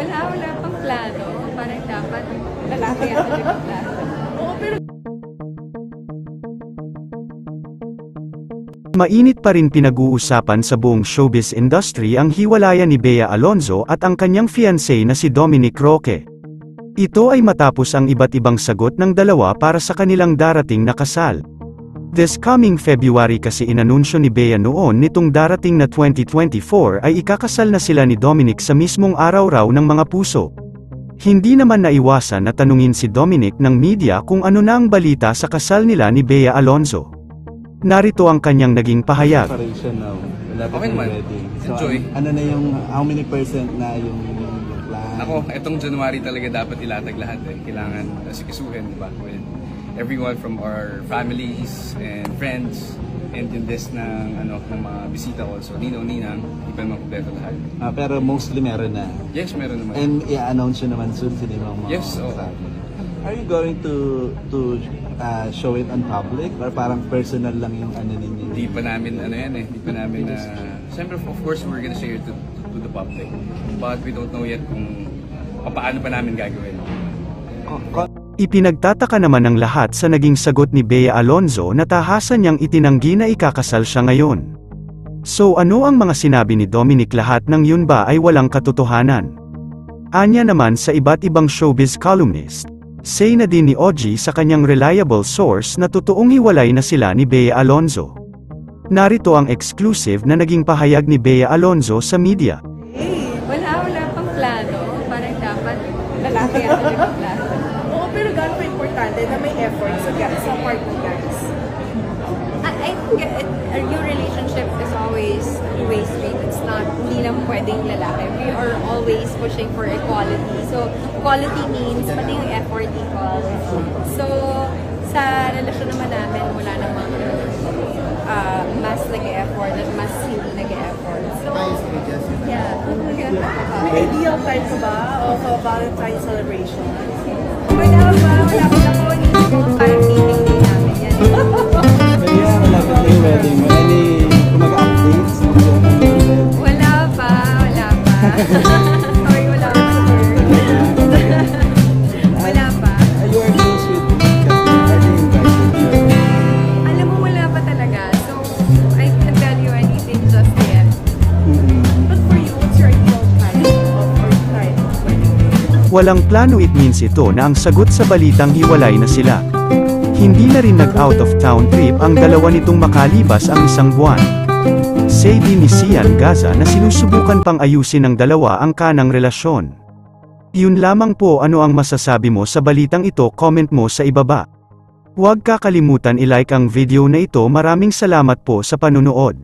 Wala pang plano. Parang dapat lalaki ako nagplano. Oo, pero Mainit pa rin pinag-uusapan sa buong showbiz industry ang hiwalayan ni Bea Alonzo at ang kanyang fiancé na si Dominic Roque. Ito ay matapos ang iba't ibang sagot ng dalawa para sa kanilang darating na kasal. This coming February kasi inanunsyo ni Bea noon nitong darating na 2024 ay ikakasal na sila ni Dominic sa mismong araw raw ng mga puso. Hindi naman naiwasan na tanungin si Dominic ng media kung ano na ang balita sa kasal nila ni Bea Alonzo. Narito ang kanyang naging pahayag. Preparation now. Malapit Okay na naman. wedding. So, Enjoy. ano na yung, how many percent na yung plan? Ako, itong January talaga dapat ilatag lahat eh. Kailangan sikisuhin, di ba? With everyone from our families and friends and yung list ng mga bisita also. Ninong-ninang, di pa naman kompleto lahat. Pero mostly meron na. Yes, meron naman. And i-announce yun naman soon sino yung mga Yes, oo. kasama. Are you going to show it on public or parang personal lang yung ano ninyo? Di pa namin Di pa namin siyempre, of course, we're gonna share it to the public. But we don't know yet kung paano pa namin gagawin. Ipinagtataka naman ng lahat sa naging sagot ni Bea Alonzo na tahasan niyang itinanggi na ikakasal siya ngayon. So ano ang mga sinabi ni Dominic, lahat ng yun ba ay walang katotohanan? Anya naman sa iba't ibang showbiz columnist, say na din ni Ogie sa kanyang reliable source na totoong hiwalay na sila ni Bea Alonzo. Narito ang exclusive na naging pahayag ni Bea Alonzo sa media. wala pang plano. Parang dapat lalaki ako nagplano. Oo, pero gano'n pa importante na may effort sa part mo guys. I think your relationship is always two-way street. It's not, hindi lang pwedeng lalaki. We are always pushing for equality. So, equality means pati yung effort equal. So, sa relasyon naman namin, wala namang mas nag-e-effort at mas hindi nag-e-effort. So, yeah. May ideal time ko ba o Valentine's celebration? Wala pa ako. Hindi ko parang meeting din namin yan. Pero yeah, malapit na yung wedding. Any kumag-updates? Wala pa. Sorry, wala pa. Wala pa. You are close with are they invited? Alam mo, wala pa talaga. So, I can't tell you anything just yet. But for you, what's your ideal time or time of wedding? Walang plano, it means ito na ang sagot sa balitang hiwalay na sila. Hindi na rin nag-out of town trip ang dalawa nitong makalipas ang isang buwan. Say din ni Sian Gaza na sinusubukan pang ayusin ng dalawa ang kanang relasyon. Yun lamang po, ano ang masasabi mo sa balitang ito, comment mo sa ibaba. Huwag kakalimutan i-like ang video na ito. Maraming salamat po sa panunood.